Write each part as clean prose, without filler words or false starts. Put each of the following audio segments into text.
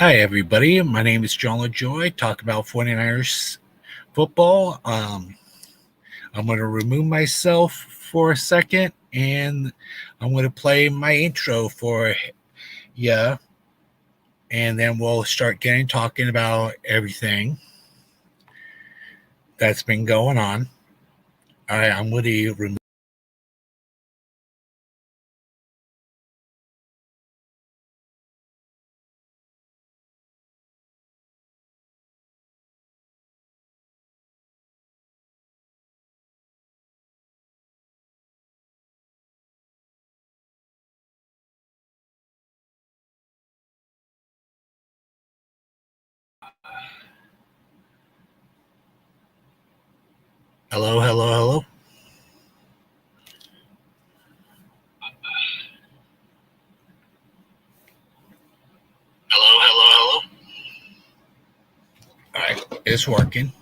Hi, everybody. My name is John LaJoy. Talk about 49ers football. I'm going to remove myself for a second and I'm going to play my intro for you. And then we'll start talking about everything that's been going on. All right, I'm going to remove. Hello, hello, hello. Hello, hello, hello. All right, it's working.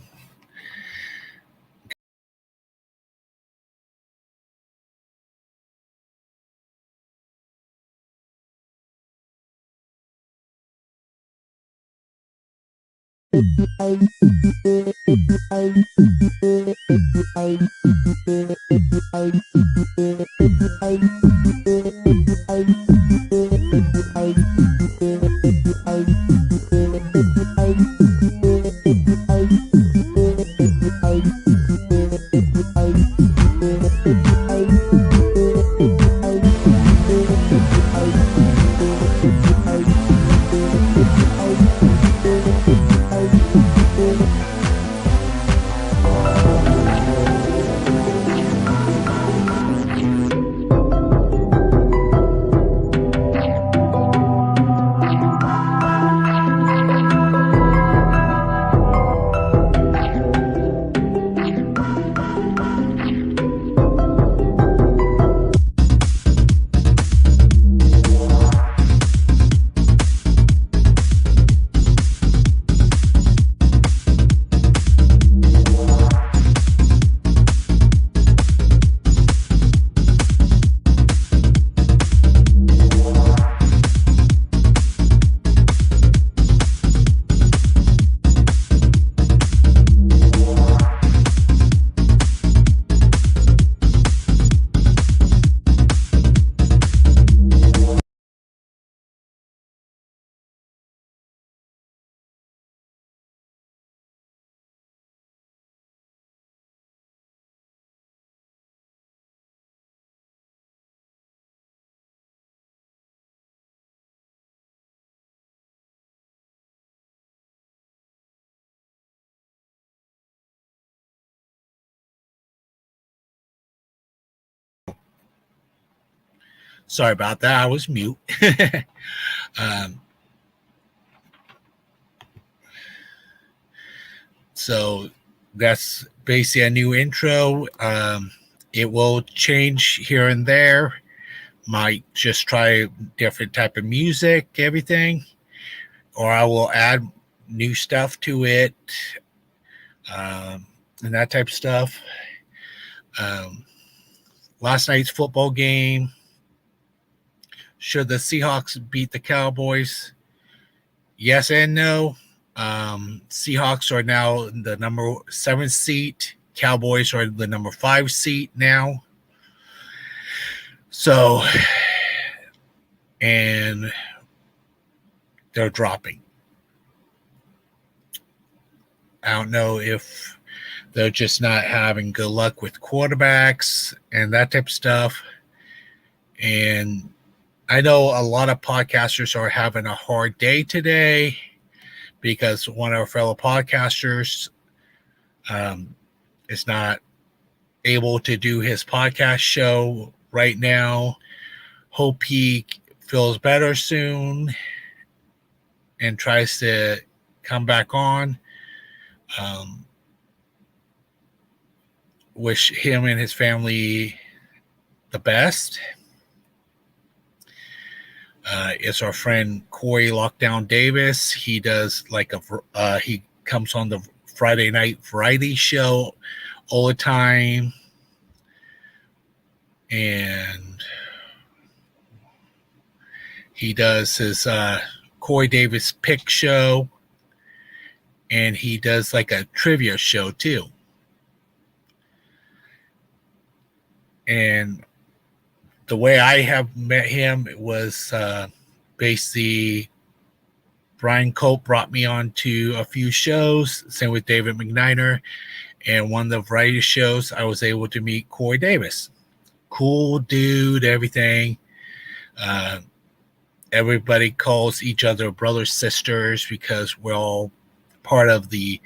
Sorry about that. I was mute. um, So that's basically a new intro. It will change here and there. Might just try different type of music, everything, or I will add new stuff to it, um, and that type of stuff. Um, Last night's football game. Should the Seahawks beat the Cowboys? Yes and no. Seahawks are now the number 7 seat. Cowboys are the number 5 seat now. So, and they're dropping. I don't know if they're just not having good luck with quarterbacks and that type of stuff. And I know a lot of podcasters are having a hard day today because one of our fellow podcasters is not able to do his podcast show right now. Hope he feels better soon and tries to come back on. Wish him and his family the best. It's our friend Corey Lockdown Davis. He does he comes on the Friday Night Variety show all the time. And he does his Corey Davis pick show, and he does like a trivia show too. And the way I have met him was basically Brian Cope brought me on to a few shows, same with David McNiner, and one of the variety shows I was able to meet Corey Davis. Cool dude, everything. Everybody calls each other brothers, sisters, because we're all part of the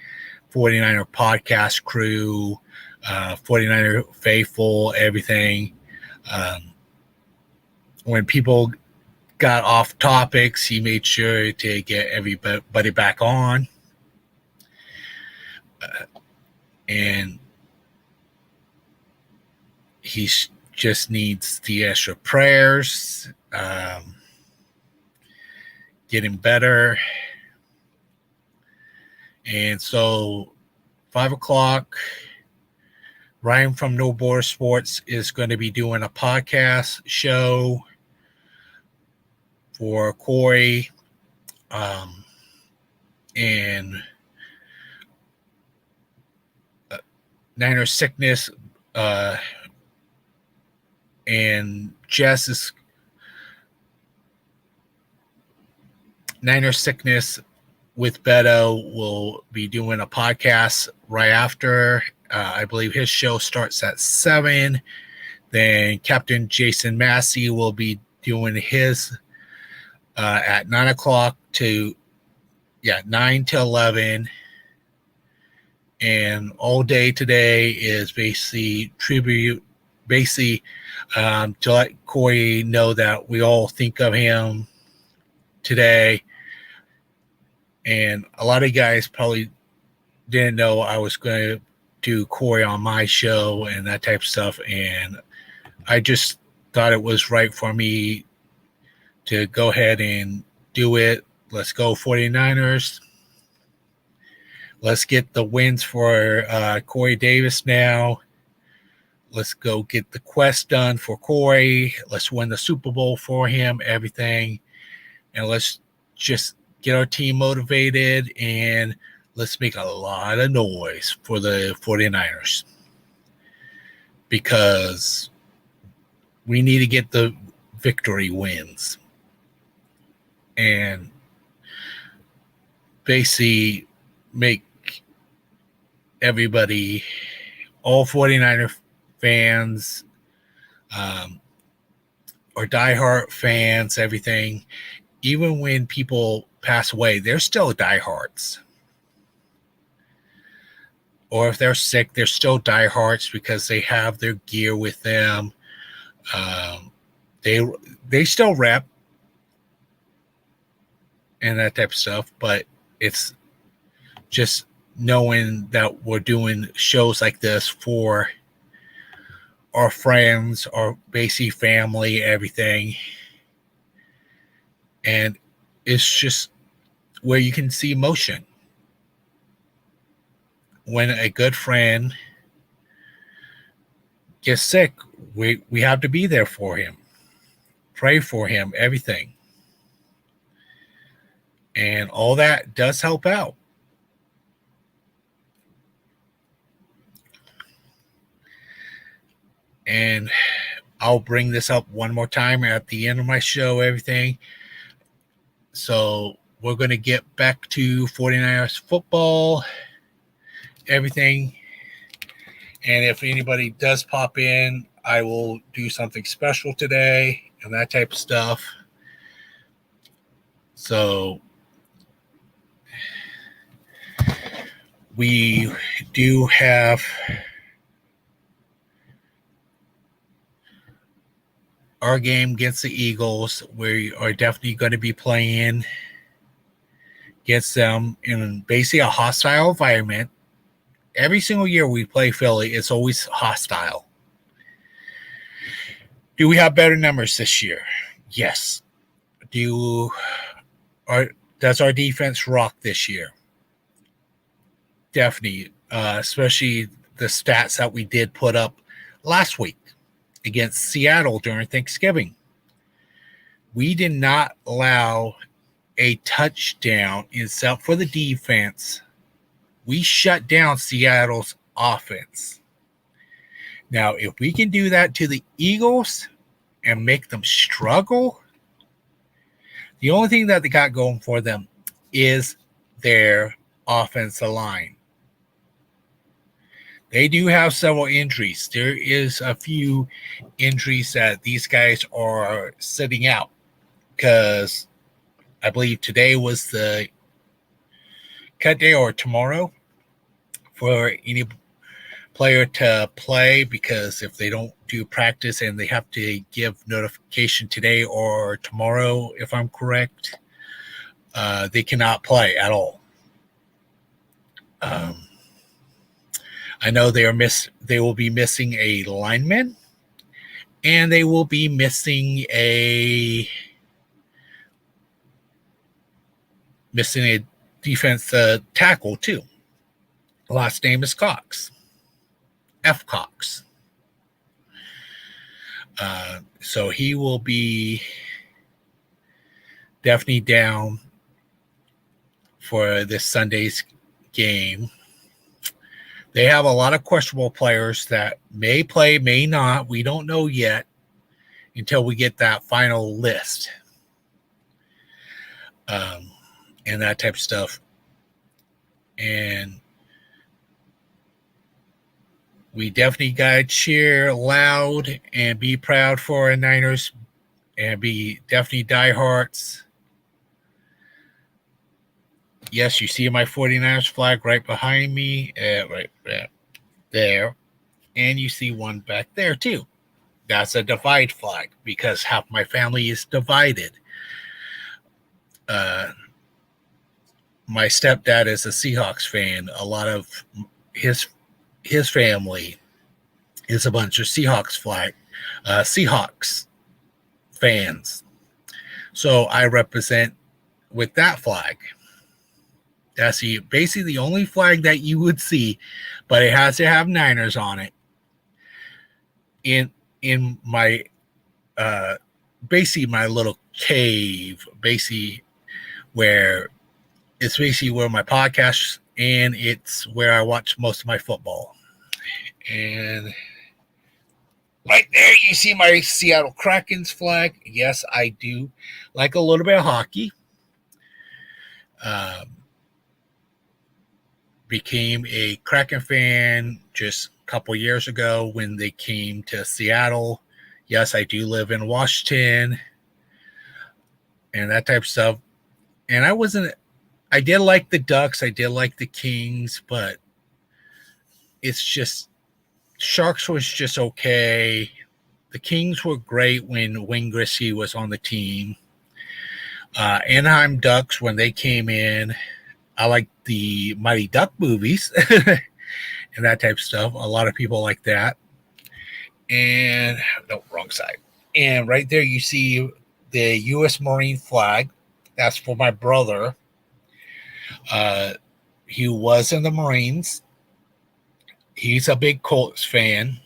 49er podcast crew, 49er faithful, everything. When people got off topics, he made sure to get everybody back on. And he just needs the extra prayers, getting better. And so 5 o'clock, Ryan from No Border Sports is going to be doing a podcast show for Corey, and Niner Sickness, and Jess is Niner Sickness with Beto will be doing a podcast right after. I believe his show starts at 7. Then Captain Jason Massey will be doing his at 9 o'clock to 9 to 11. And all day today is basically tribute, to let Corey know that we all think of him today. And a lot of guys probably didn't know I was going to do Corey on my show and that type of stuff. And I just thought it was right for me to go ahead and do it. Let's go 49ers. Let's get the wins for Corey Davis now. Let's go get the quest done for Corey. Let's win the Super Bowl for him, everything. And let's just get our team motivated, and let's make a lot of noise for the 49ers. Because we need to get the victory wins. And basically make everybody, all 49er fans, or diehard fans, everything, even when people pass away, they're still diehards. Or if they're sick, they're still diehards because they have their gear with them. They still rep and that type of stuff, but it's just knowing that we're doing shows like this for our friends, our basic family, everything. And it's just where you can see emotion. When a good friend gets sick, we have to be there for him, pray for him, everything. And all that does help out. And I'll bring this up one more time at the end of my show, everything. So we're going to get back to 49ers football, everything. And if anybody does pop in, I will do something special today and that type of stuff. So we do have our game against the Eagles. We are definitely going to be playing against them in basically a hostile environment. Every single year we play Philly, it's always hostile. Do we have better numbers this year? Yes. Does our defense rock this year? Definitely, especially the stats that we did put up last week against Seattle during Thanksgiving. We did not allow a touchdown except for the defense. We shut down Seattle's offense. Now, if we can do that to the Eagles and make them struggle, the only thing that they got going for them is their offensive line. They do have several injuries. There is a few injuries that these guys are sitting out because I believe today was the cut day or tomorrow for any player to play, because if they don't do practice and they have to give notification today or tomorrow, if I'm correct, they cannot play at all. I know they will be missing a lineman, and they will be missing a defense tackle too. Last name is Cox. F. Cox. So he will be definitely down for this Sunday's game. They have a lot of questionable players that may play, may not. We don't know yet until we get that final list and that type of stuff. And we definitely got to cheer loud and be proud for our Niners and be definitely diehards. Yes, you see my 49ers flag right behind me, right there. And you see one back there, too. That's a divide flag because half my family is divided. My stepdad is a Seahawks fan. A lot of his family is a bunch of Seahawks fans. So I represent with that flag. That's basically the only flag that you would see, but it has to have Niners on it. In my basically my little cave, basically where it's basically where my podcast, and it's where I watch most of my football. And right there, you see my Seattle Kraken's flag. Yes, I do like a little bit of hockey. Became a Kraken fan just a couple years ago when they came to Seattle. Yes, I do live in Washington and that type of stuff. And I did like the Ducks. I did like the Kings, but it's just Sharks was just okay. The Kings were great when Wayne Gretzky was on the team. Anaheim Ducks, when they came in, I like the Mighty Duck movies and that type of stuff. A lot of people like that. And no, wrong side. And right there you see the U.S. Marine flag. That's for my brother. He was in the Marines. He's a big Colts fan.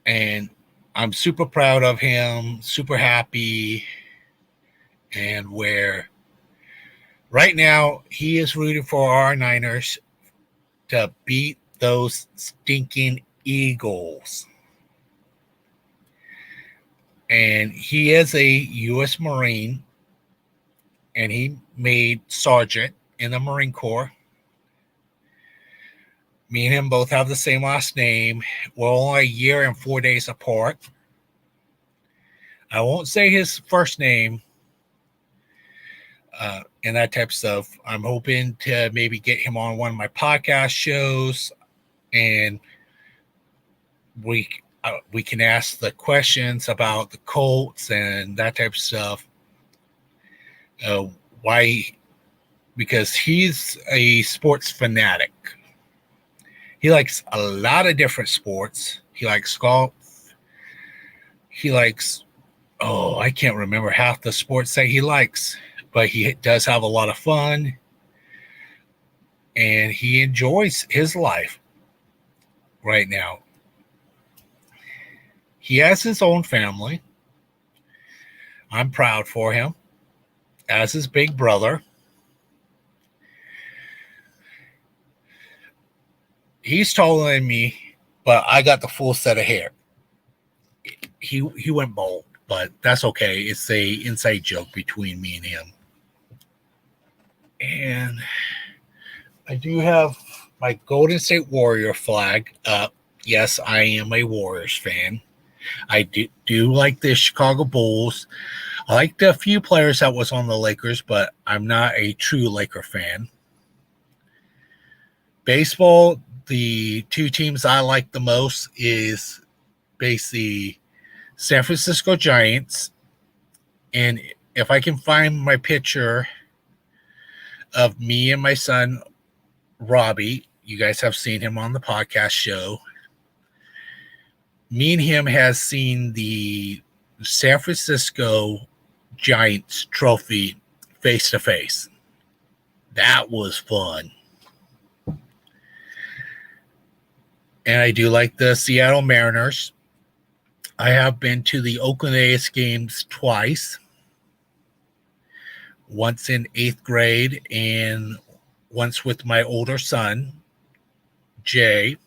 And I'm super proud of him, super happy. And where right now he is rooting for our Niners to beat those stinking Eagles. And he is a U.S. Marine, and he made sergeant in the Marine Corps. Me and him both have the same last name. We're only a year and 4 days apart. I won't say his first name and that type of stuff. I'm hoping to maybe get him on one of my podcast shows, and we can ask the questions about the Colts and that type of stuff. Why? Because he's a sports fanatic. He likes a lot of different sports. He likes golf. He likes, I can't remember half the sports that he likes, but he does have a lot of fun. And he enjoys his life right now. He has his own family. I'm proud for him as his big brother. He's taller than me, but I got the full set of hair. He went bald, but that's okay. It's a inside joke between me and him. And I do have my Golden State Warrior flag up. Yes, I am a Warriors fan. I do like the Chicago Bulls. I like the few players that was on the Lakers, but I'm not a true Laker fan. Baseball, the two teams I like the most is basically San Francisco Giants. And if I can find my picture of me and my son, Robbie, you guys have seen him on the podcast show. Me and him has seen the San Francisco Giants trophy face to face. That was fun. And I do like the Seattle Mariners. I have been to the Oakland A's games twice. Once in 8th grade and once with my older son, Jay.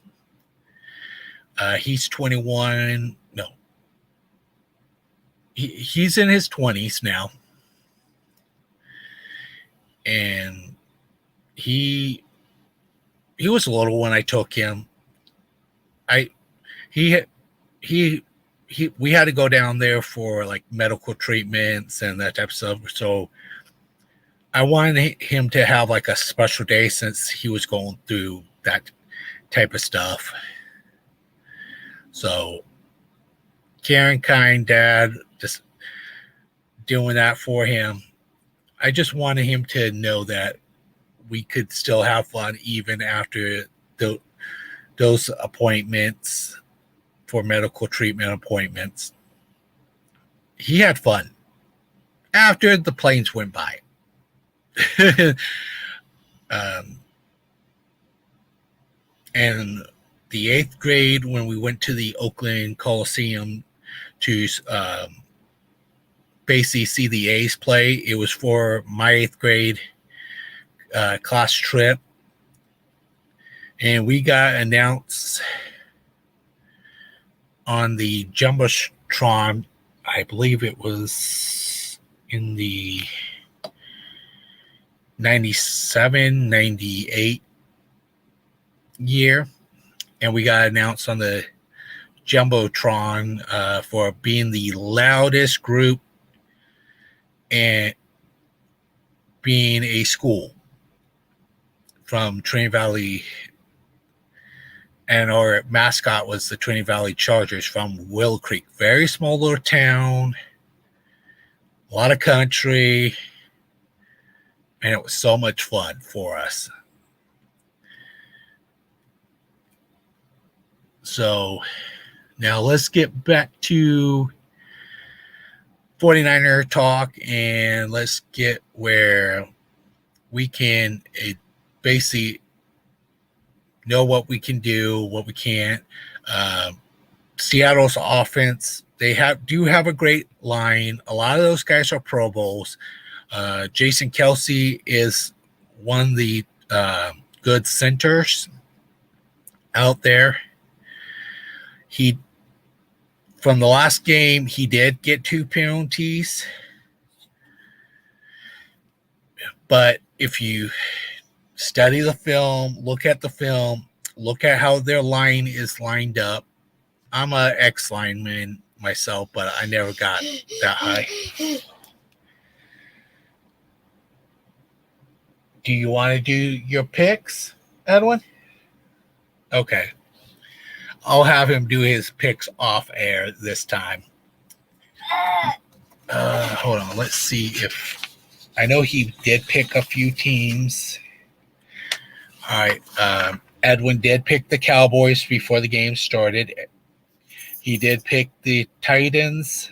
He's 21. No. He's in his 20s now. And he was little when I took him. We had to go down there for like medical treatments and that type of stuff. So I wanted him to have like a special day since he was going through that type of stuff. So Karen Kind Dad just doing that for him. I just wanted him to know that we could still have fun even after those appointments for medical treatment appointments. He had fun after the planes went by. And the 8th grade, when we went to the Oakland Coliseum to basically see the A's play, it was for my 8th grade class trip. And we got announced on the Jumbotron, I believe it was in the 97, 98 year. And we got announced on the Jumbotron for being the loudest group and being a school from Trinity Valley. And our mascot was the Trinity Valley Chargers from Willow Creek. Very small little town, a lot of country, and it was so much fun for us. So now let's get back to 49er talk, and let's get where we can basically know what we can do, what we can't. Seattle's offense, they do have a great line. A lot of those guys are Pro Bowls. Jason Kelce is one of the good centers out there. From the last game, he did get 2 penalties. But if you study the film, look at the film, look at how their line is lined up. I'm an ex-lineman myself, but I never got that high. Do you want to do your picks, Edwin? Okay. I'll have him do his picks off air this time. Hold on. Let's see if I know he did pick a few teams. All right. Edwin did pick the Cowboys before the game started. He did pick the Titans.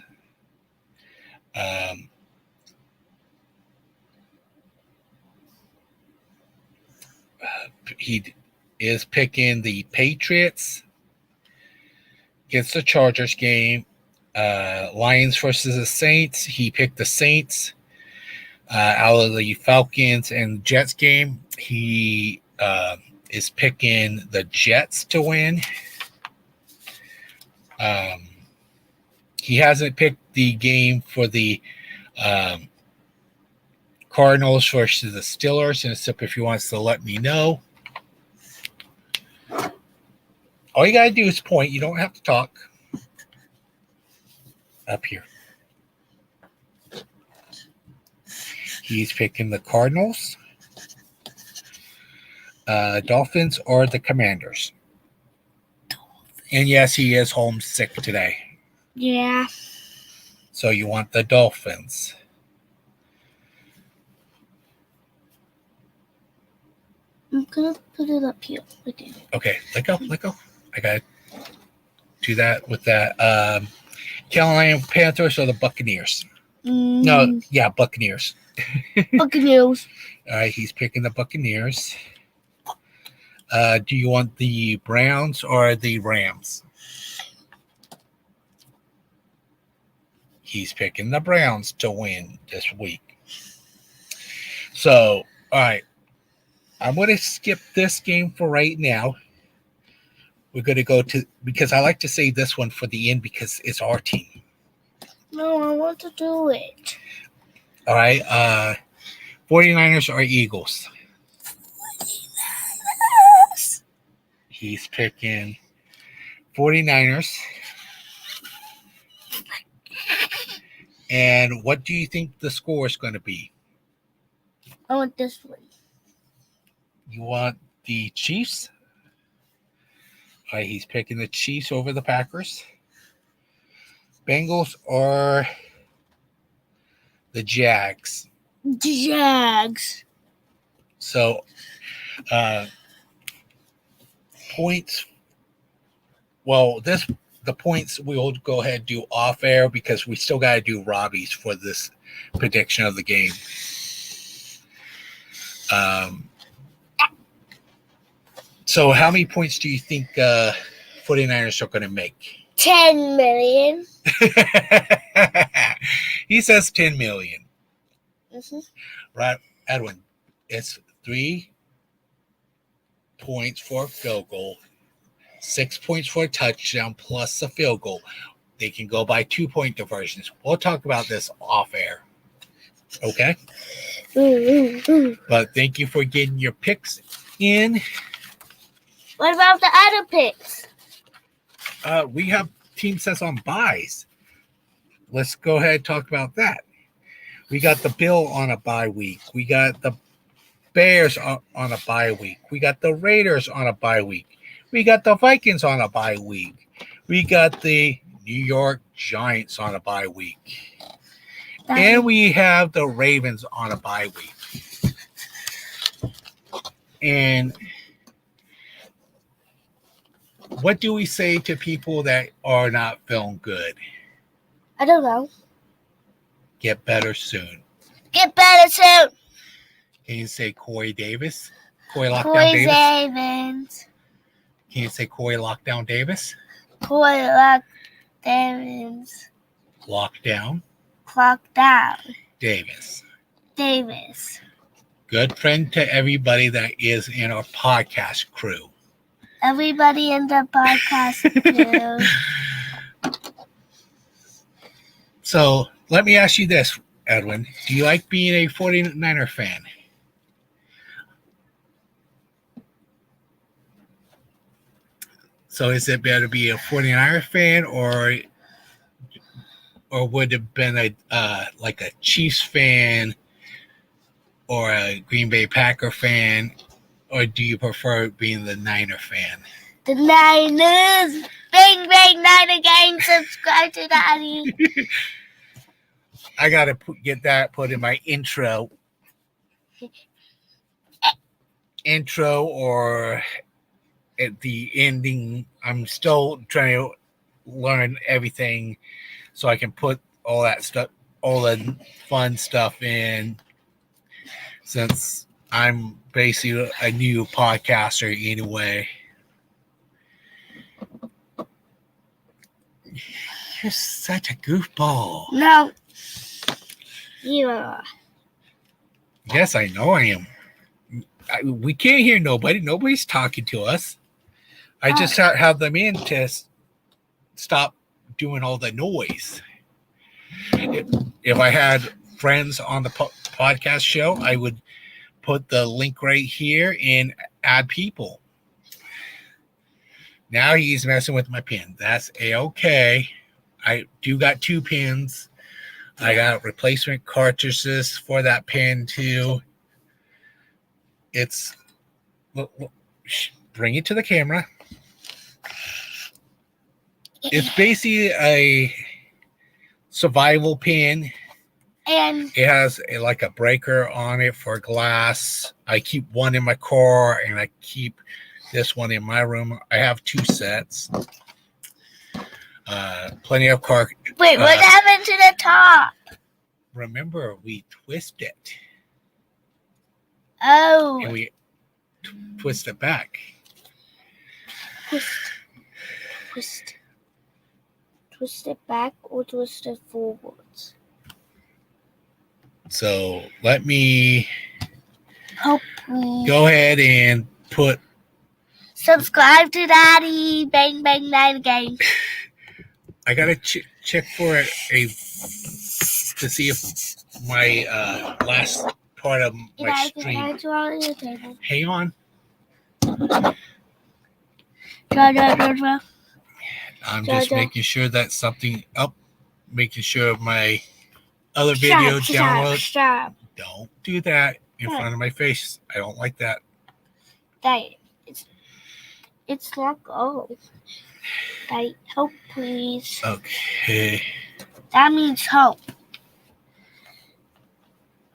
He is picking the Patriots against the Chargers game. Lions versus the Saints. He picked the Saints. Out of the Falcons and Jets game, he is picking the Jets to win. He hasn't picked the game for the Cardinals versus the Steelers, and except if he wants to let me know. All you got to do is point. You don't have to talk. Up here. He's picking the Cardinals, Dolphins, or the Commanders. And yes, he is homesick today. Yeah. So you want the Dolphins. I'm going to put it up here. Okay. Okay, let go. I got to do that with that. Carolina Panthers or the Buccaneers? No, yeah, Buccaneers. Buccaneers. All right, he's picking the Buccaneers. Do you want the Browns or the Rams? He's picking the Browns to win this week. So, all right. I'm going to skip this game for right now. We're going to go to, because I like to save this one for the end because it's our team. No, I want to do it. All right. 49ers or Eagles? 49ers. He's picking 49ers. And what do you think the score is going to be? I want this one. You want the Chiefs? All right, he's picking the Chiefs over the Packers. Bengals or the Jags? Jags. So, points. Well, the points we'll go ahead and do off air because we still got to do Robbie's for this prediction of the game. So how many points do you think 49ers are going to make? 10 million. He says 10 million. Mm-hmm. Right, Edwin, it's 3 points for a field goal, 6 points for a touchdown plus a field goal. They can go by 2-point diversions. We'll talk about this off air. Okay? But thank you for getting your picks in. What about the other picks? We have team sets on buys. Let's go ahead and talk about that. We got the Bill on a bye week. We got the Bears on a bye week. We got the Raiders on a bye week. We got the Vikings on a bye week. We got the New York Giants on a bye week. And we have the Ravens on a bye week. And what do we say to people that are not feeling good? I don't know. Get better soon. Get better soon. Can you say Corey Davis? Corey Lockdown Corey Davis? Davis. Can you say Corey Lockdown Davis? Corey Lockdown. Lockdown Clock down. Davis. Davis. Good friend to everybody that is in our podcast crew. Everybody in the podcast crew. So let me ask you this, Edwin. Do you like being a 49er fan? So is it better to be a 49er fan or would it have been a like a Chiefs fan or a Green Bay Packer fan, or do you prefer being the Niner fan? The Niners. Bang, bang, Niner gang. Subscribe to Daddy. I got to get that put in my intro or at the ending. I'm still trying to learn everything so I can put all that stuff, all the fun stuff in, since I'm basically a new podcaster anyway. You're such a goofball. No. You are. Yes, I know I am. We can't hear nobody. Nobody's talking to us. I just have them in to stop doing all the noise. If I had friends on the podcast show, I would put the link right here and add people. Now he's messing with my pin. That's a-okay. I do got 2 pins. I got replacement cartridges for that pin too. It's bring it to the camera. It's basically a survival pin. And it has like a breaker on it for glass. I keep one in my car and I keep this one in my room. I have 2 sets. Plenty of car. Wait, what happened to the top? Remember, we twist it. Oh. And we twist it back. Twist it back or twist it forwards? So let me Hopefully. go ahead and put. Subscribe to Daddy Bang Bang Night Game. I gotta check for to see if my last part of my stream. Hang on. I'm just making sure that something up. Making sure my other video download. Stop. Don't do that in front of my face. I don't like that. It's not gold. Hope, please. Okay. That means hope.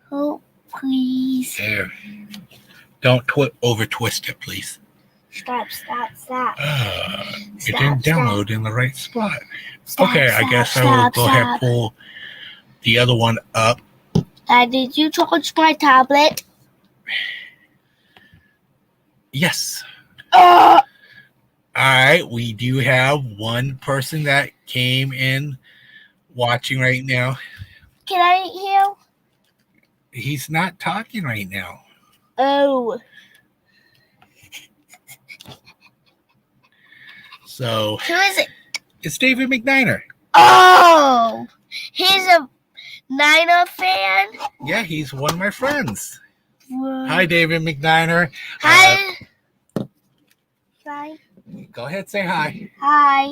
Hope, please. There. Don't over twist it, please. Stop. It didn't download in the right spot. Okay, I guess I will go ahead and pull the other one up. Did you charge my tablet? Yes. All right, we do have one person that came in watching right now. Can I hear? He's not talking right now. Oh. So Who is it? it's David McNiner. Oh, he's a Niner fan. Yeah, he's one of my friends. What? Hi, David McNiner. Hi. Hi. Go ahead, say hi. Hi.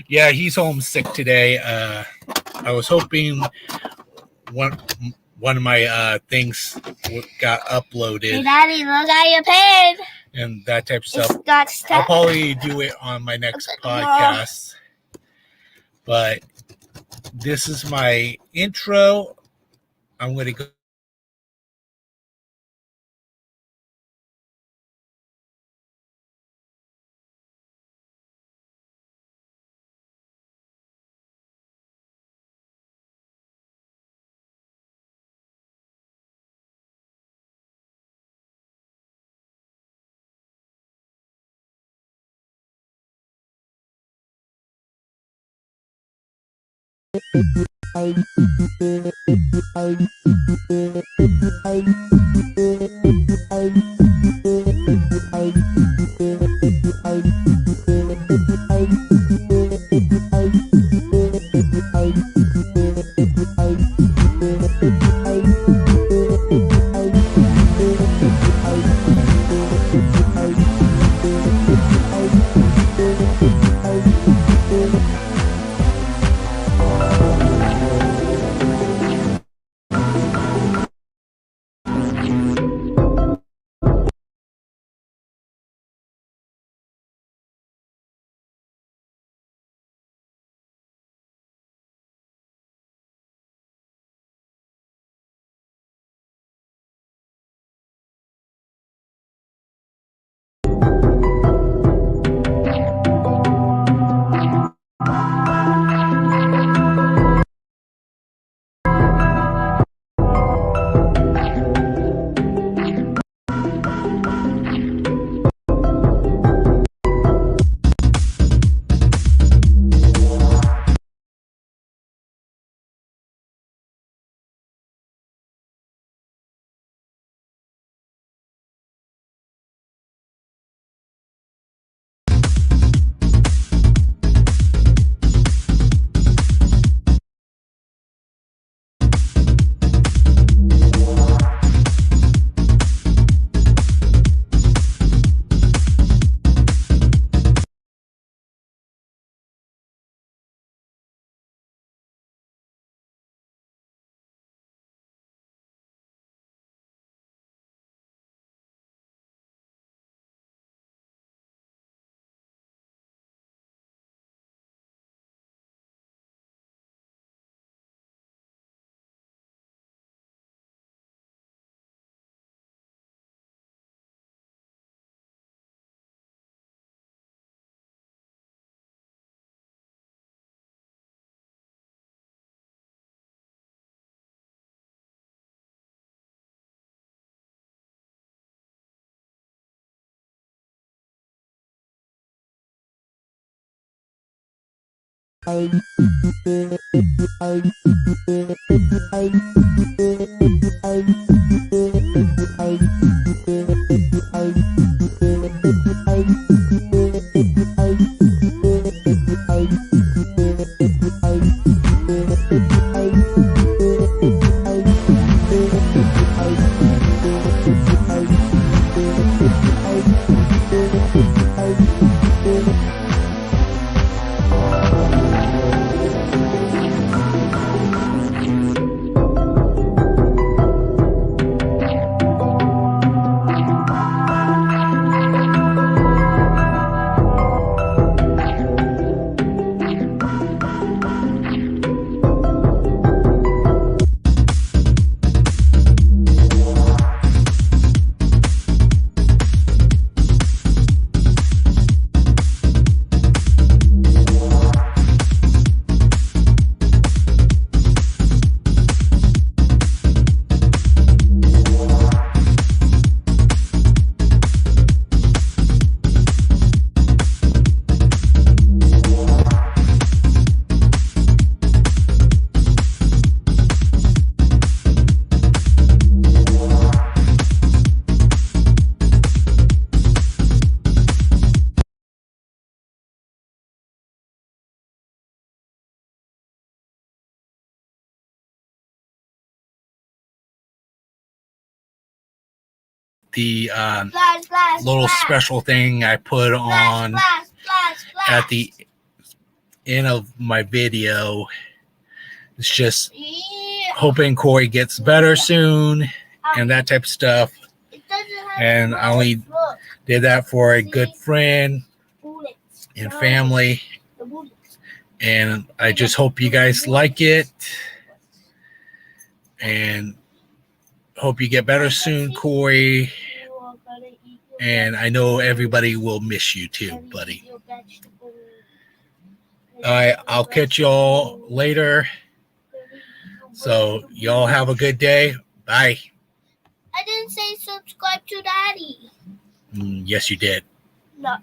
Yeah, he's homesick today. I was hoping one of my things got uploaded. Hey, Daddy, look at your pen. And that type of stuff. It's got stuff. I'll probably do it on my next podcast. But this is my intro. I'm going to go. The Flash, flash, little flash. special thing I put on Flash, flash, flash. at the end of my video. It's just Yeah. hoping Corey gets better soon and that type of stuff. It doesn't have And I only look, did that for a good friend bullets. and No, family. the bullets. And I just hope you guys like it. And hope you get better soon, Corey. You are gonna eat your And I know everybody will miss you too, vegetables. buddy. Your vegetables. All right, I'll catch y'all later. So y'all have a good day. Bye. I didn't say subscribe to Daddy. Yes, you did. No.